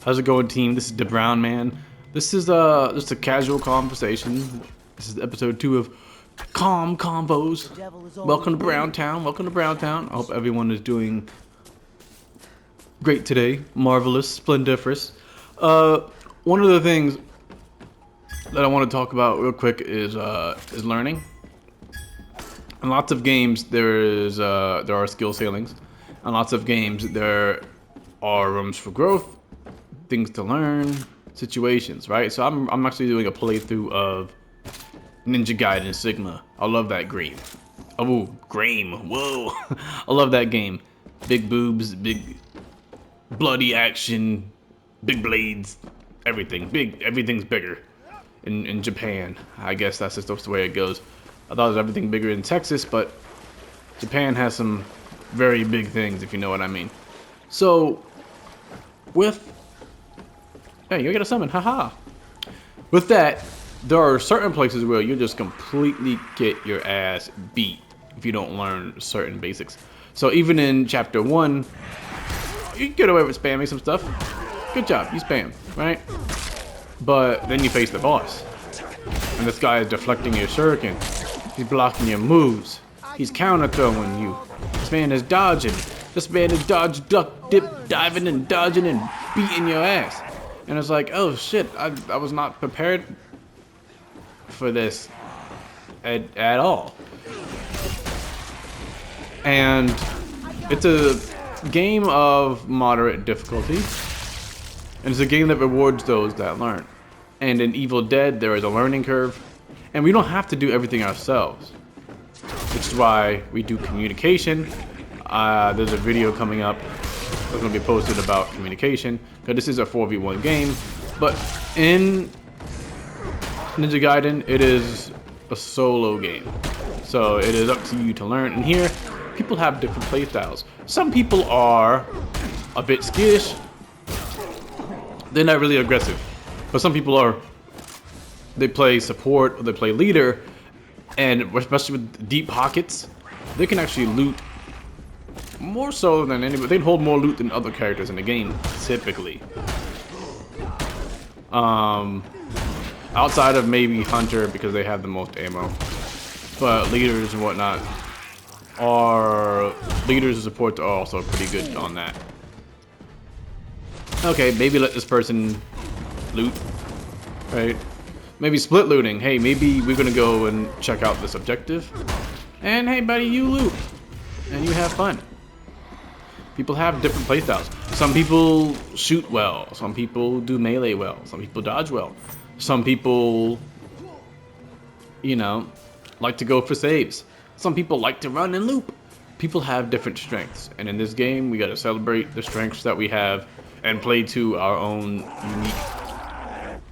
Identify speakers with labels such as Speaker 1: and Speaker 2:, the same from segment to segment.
Speaker 1: How's it going, team? This is the Brown Man. This is just a casual conversation. This is episode 2 of Convos. Welcome to Brown Town. Welcome to Brown Town. I hope everyone is doing great today. Marvelous, splendiferous. One of the things that I want to talk about real quick is learning. In lots of games, there are skill ceilings. In lots of games, there are rooms for growth, things to learn, situations, right? So I'm actually doing a playthrough of Ninja Gaiden Sigma. I love that game. Oh, Grame. Whoa. I love that game. Big boobs, big bloody action, big blades, everything. Everything's bigger in Japan. I guess that's just the way it goes. I thought it was everything bigger in Texas, but Japan has some very big things, if you know what I mean. So, hey, you gotta summon, haha. With that, there are certain places where you just completely get your ass beat if you don't learn certain basics. So even in chapter 1, you get away with spamming some stuff. Good job, you spam, right? But then you face the boss. And this guy is deflecting your shuriken. He's blocking your moves. He's counter throwing you. This man is dodging. This man is dodge, duck, dip, diving and dodging and beating your ass. And it's like, oh shit, I was not prepared for this at all. And it's a game of moderate difficulty. And it's a game that rewards those that learn. And in Evil Dead, there is a learning curve. And we don't have to do everything ourselves. Which is why we do communication. There's a video coming up that's going to be posted about communication. Because this is a 4v1 game. But in Ninja Gaiden, it is a solo game. So it is up to you to learn. And here, people have different playstyles. Some people are a bit skittish. They're not really aggressive. But some people they play support or they play leader. And especially with deep pockets, they can actually loot more so than anybody. They'd hold more loot than other characters in the game, typically. Outside of maybe Hunter, because they have the most ammo. But leaders and whatnot leaders and supports are also pretty good on that. Okay, maybe let this person loot, right? Maybe split looting. Hey, maybe we're gonna go and check out this objective. And hey buddy, you loot. And you have fun. People have different playstyles. Some people shoot well. Some people do melee well. Some people dodge well. Some people, like to go for saves. Some people like to run and loop. People have different strengths. And in this game, we gotta celebrate the strengths that we have and play to our own unique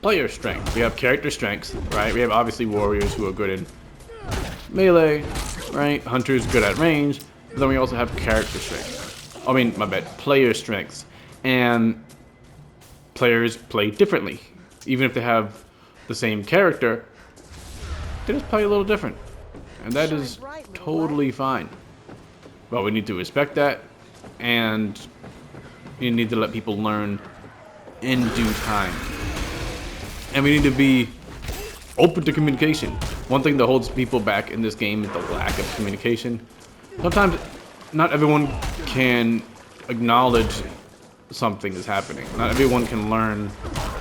Speaker 1: player strength. We have character strengths, right? We have obviously warriors who are good in melee, right? Hunters good at range. But then we also have character strengths. I mean, my bad, player strengths. And players play differently. Even if they have the same character, they just play a little different. And that is totally fine. But we need to respect that. And you need to let people learn in due time. And we need to be open to communication. One thing that holds people back in this game is the lack of communication. Sometimes not everyone can acknowledge something is happening. Not everyone can learn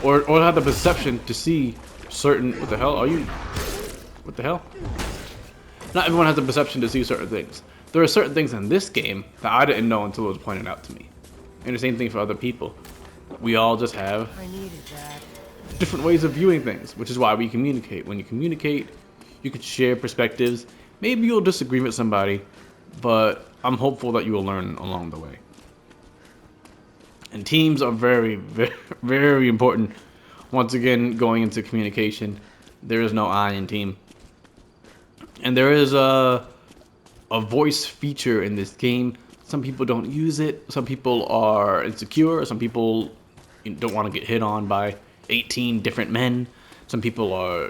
Speaker 1: or have the perception to see certain... What the hell are you? What the hell? Not everyone has the perception to see certain things. There are certain things in this game that I didn't know until it was pointed out to me. And the same thing for other people. We all just have different ways of viewing things, which is why we communicate. When you communicate, you can share perspectives. Maybe you'll disagree with somebody, but I'm hopeful that you will learn along the way. And teams are very, very, very important. Once again, going into communication, there is no I in team. And there is a voice feature in this game. Some people don't use it. Some people are insecure. Some people don't want to get hit on by 18 different men. Some people are,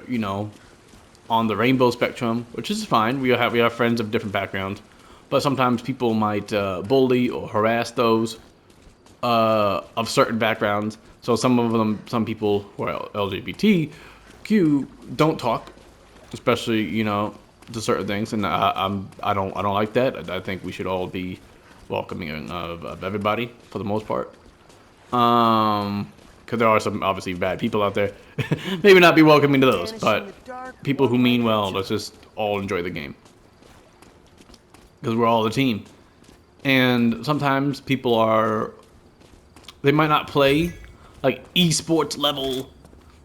Speaker 1: on the rainbow spectrum, which is fine. We have friends of different backgrounds. But sometimes people might bully or harass those of certain backgrounds. So some people who are LGBTQ don't talk, especially to certain things, and I don't like that. I think we should all be welcoming of everybody for the most part. Because there are some obviously bad people out there. Maybe not be welcoming to those, but people who mean well, let's just all enjoy the game. Because we're all a team. And sometimes they might not play like esports level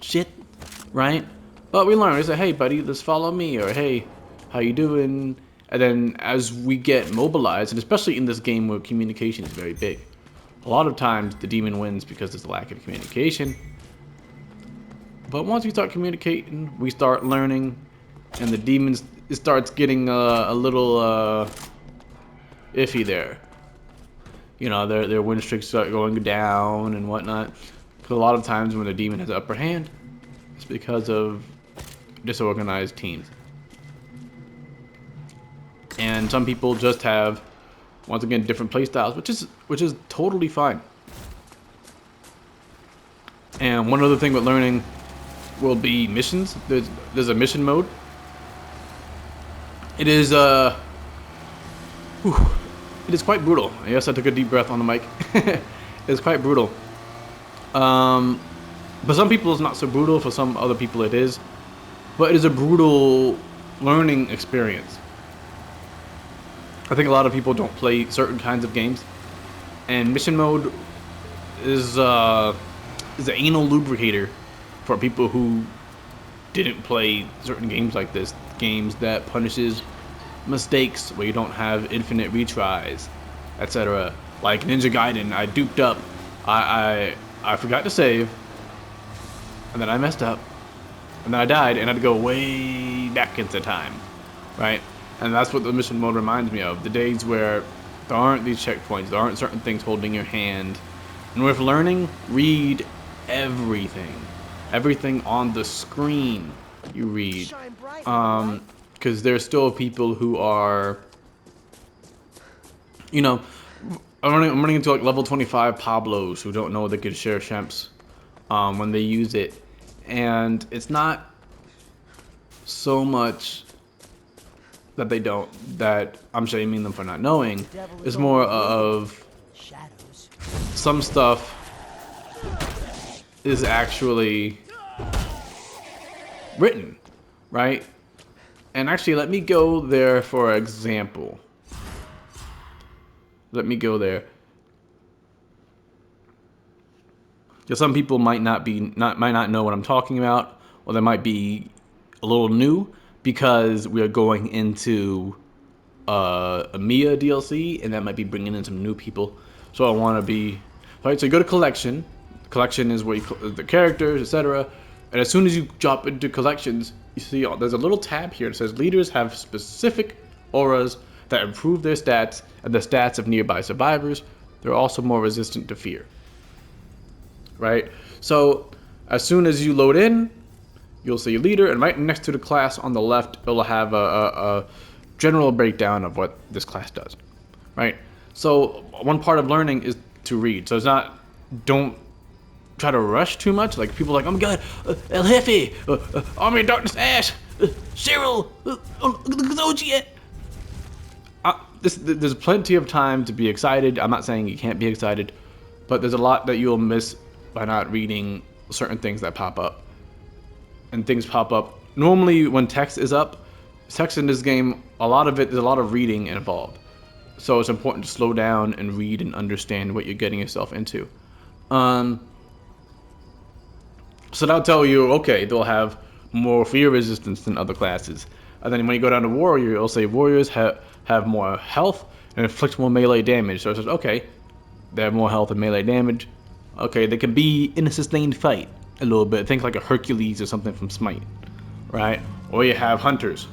Speaker 1: shit, right? But we learn. We say, hey buddy, let's follow me, or hey, how you doing? And then as we get mobilized, and especially in this game where communication is very big, a lot of times the demon wins because there's a lack of communication. But once we start communicating, we start learning, and the demons, it starts getting a little iffy there. Their win streaks start going down and whatnot. Because a lot of times when the demon has the upper hand, it's because of disorganized teams. And some people just have, once again, different play styles, which is totally fine. And one other thing with learning will be missions. There's a mission mode. It is it is quite brutal. Yes, I took a deep breath on the mic. It's quite brutal. But some people it's not so brutal. For some other people it is. But it is a brutal learning experience. I think a lot of people don't play certain kinds of games, and mission mode is an anal lubricator for people who didn't play certain games like this. Games that punishes mistakes, where you don't have infinite retries, etc. Like Ninja Gaiden, I duped up. I forgot to save, and then I messed up, and then I died, and I had to go way back into time, right? And that's what the mission mode reminds me of. The days where there aren't these checkpoints, there aren't certain things holding your hand. And with learning, read everything. Everything on the screen you read. Because there's still people who are, I'm running into like level 25 Pablos who don't know they can share champs when they use it. And it's not so much that I'm shaming them for not knowing. It's more of some stuff is actually written, right? And actually, let me go there for example. Let me go there. Because some people might not know what I'm talking about, or they might be a little new, because we are going into a Mia DLC, and that might be bringing in some new people. So I want to be right. So you go to collection. Collection is where the characters, etc. And as soon as you drop into collections, you see there's a little tab here that says leaders have specific auras that improve their stats and the stats of nearby survivors. They're also more resistant to fear. Right? So as soon as you load in, you'll see leader, and right next to the class on the left, it'll have a general breakdown of what this class does. Right? So one part of learning is to read. So it's not, don't try to rush too much. Like people are like, oh my god, El Jefe, Army of Darkness Ash, Cheryl, Zojiet. There's plenty of time to be excited. I'm not saying you can't be excited, but there's a lot that you'll miss by not reading certain things that pop up. And things pop up normally when text is up. Text in this game, a lot of it, there's a lot of reading involved. So it's important to slow down and read and understand what you're getting yourself into. So that'll tell you, okay, they'll have more fear resistance than other classes. And then when you go down to warrior, it'll say warriors have more health and inflict more melee damage. So it says, okay, they have more health and melee damage. Okay, they can be in a sustained fight a little bit. Think like a Hercules or something from Smite, right? Or you have hunters.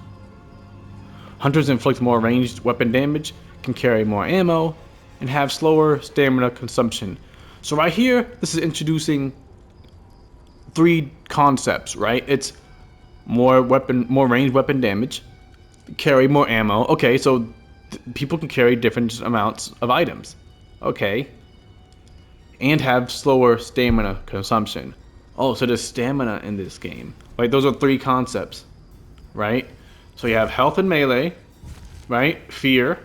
Speaker 1: Hunters inflict more ranged weapon damage, can carry more ammo, and have slower stamina consumption. So right here, this is introducing 3 concepts, right? It's more ranged weapon damage, carry more ammo. Okay, so people can carry different amounts of items. Okay. and have slower stamina consumption. Oh, so there's stamina in this game. Like, those are 3 concepts, right? So you have health and melee, right? Fear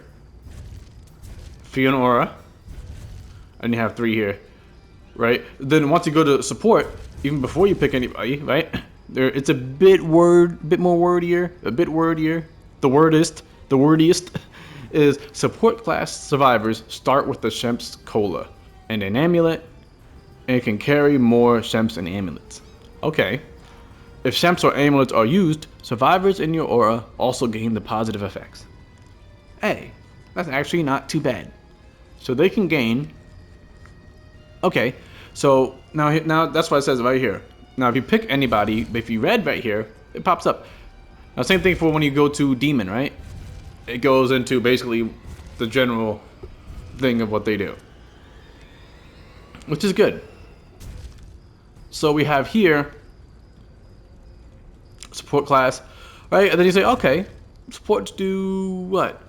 Speaker 1: and aura, and you have 3 here, right? Then once you go to support, even before you pick anybody, right? It's a bit more wordier, The wordiest is support class survivors start with the Shemp's Cola and an amulet, and it can carry more Shemps and amulets. Okay. If Shemps or amulets are used, survivors in your aura also gain the positive effects. Hey, that's actually not too bad. So they can gain. Okay, so now that's what it says right here. Now if you pick anybody, if you read right here, it pops up. Now same thing for when you go to Demon, right? It goes into basically the general thing of what they do, which is good. So we have here support class, right? And then you say, okay, supports do what?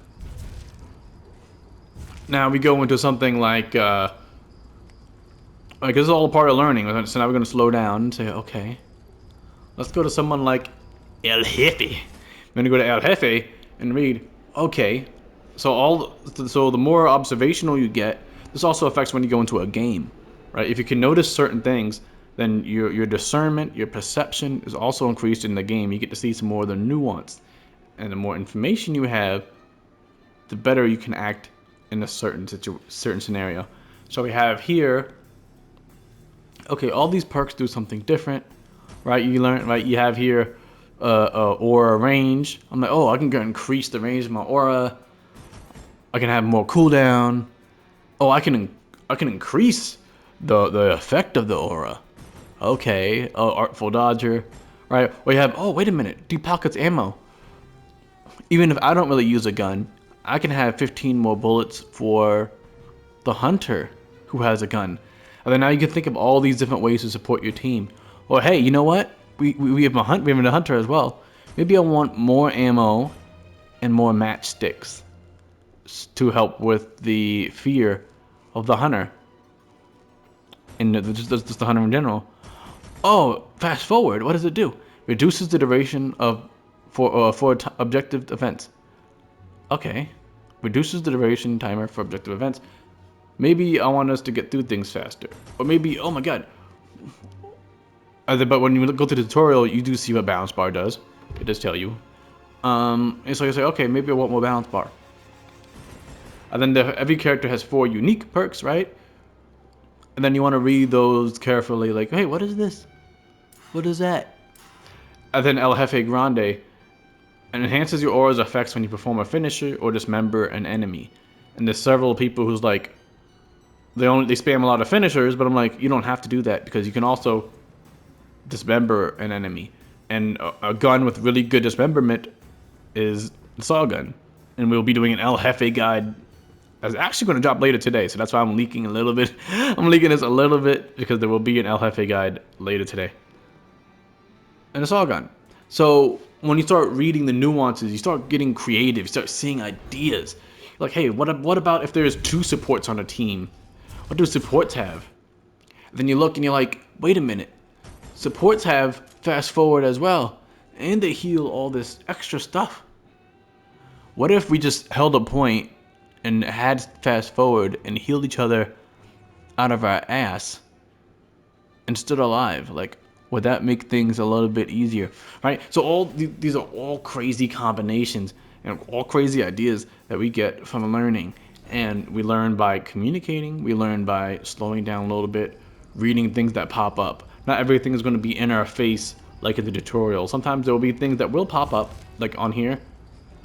Speaker 1: Now we go into something like this is all a part of learning. So now we're going to slow down and say, okay, let's go to someone like El Jefe. We're going to go to El Jefe and read, okay, so the more observational you get, this also affects when you go into a game, right? If you can notice certain things, then your discernment, your perception is also increased in the game. You get to see some more of the nuance, and the more information you have, the better you can act in a certain scenario. So we have here, okay, all these perks do something different, right? You learn, right? You have here aura range. I'm like, oh, I can go increase the range of my aura. I can have more cooldown. Oh, I can increase the effect of the aura. Okay, artful dodger, right? We have, oh, wait a minute, deep pockets ammo. Even if I don't really use a gun, I can have 15 more bullets for the hunter who has a gun. And then now you can think of all these different ways to support your team. Or hey, you know what? We have a hunter as well. Maybe I want more ammo and more matchsticks to help with the fear of the hunter and just the hunter in general. Oh, fast forward. What does it do? Reduces the duration for objective events. Okay, reduces the duration timer for objective events. Maybe I want us to get through things faster, or maybe, oh my god. But when you go through the tutorial, you do see what balance bar does. It does tell you. And so you say, okay, maybe I want more balance bar. And then every character has 4 unique perks, right? And then you want to read those carefully, like, hey, what is this? What is that? And then El Jefe Grande, and enhances your aura's effects when you perform a finisher or dismember an enemy. And there's several people who's like, they spam a lot of finishers, but I'm like, you don't have to do that because you can also dismember an enemy. And a gun with really good dismemberment is the saw gun. And we'll be doing an El Jefe guide that's actually going to drop later today, so that's why I'm leaking a little bit. I'm leaking this a little bit because there will be an El Jefe guide later today. And a saw gun. So when you start reading the nuances, you start getting creative, you start seeing ideas. Like, hey, what about if there's 2 supports on a team? What do supports have? And then you look and you're like, wait a minute. Supports have fast forward as well, and they heal all this extra stuff. What if we just held a point and had fast forward and healed each other out of our ass and stood alive? Like, would that make things a little bit easier, right? So all these are all crazy combinations and all crazy ideas that we get from learning. And we learn by communicating, we learn by slowing down a little bit, reading things that pop up. Not everything is going to be in our face like in the tutorial. Sometimes there will be things that will pop up, like on here.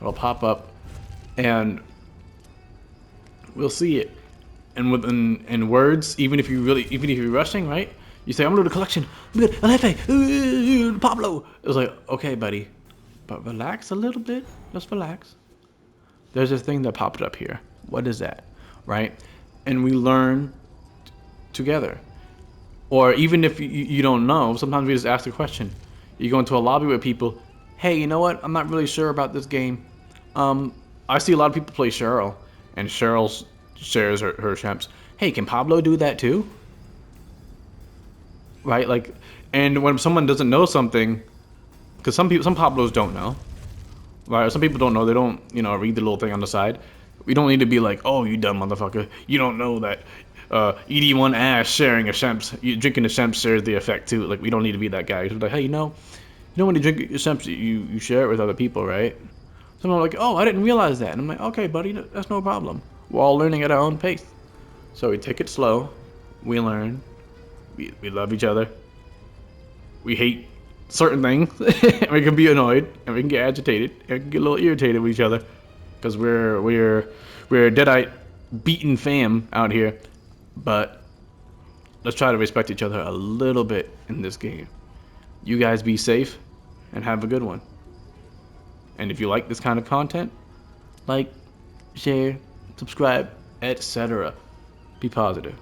Speaker 1: It'll pop up and we'll see it. And in words, even if you're rushing, right? You say, I'm gonna do the collection. El Jefe, Pablo. It was like, okay, buddy, but relax a little bit. Just relax. There's this thing that popped up here. What is that, right? And we learn together. Or even if you don't know, sometimes we just ask a question. You go into a lobby with people. Hey, you know what? I'm not really sure about this game. I see a lot of people play Cheryl, and Cheryl shares her champs. Hey, can Pablo do that too? right? Like, and when someone doesn't know something, because some Pablos don't know, right? Some people don't know. They don't, read the little thing on the side. We don't need to be like, oh, you dumb motherfucker. You don't know that eating one ass sharing a shemps, drinking a shemps shares the effect too. Like, we don't need to be that guy. It's like, hey, when you drink your shemps, you share it with other people, right? Someone like, oh, I didn't realize that. And I'm like, okay, buddy, that's no problem. We're all learning at our own pace. So we take it slow. We learn. We love each other. We hate certain things. And we can be annoyed. And we can get agitated. And we can get a little irritated with each other. Because we're a deadite beaten fam out here. But let's try to respect each other a little bit in this game. You guys be safe and have a good one. And if you like this kind of content, like, share, subscribe, etc. Be positive.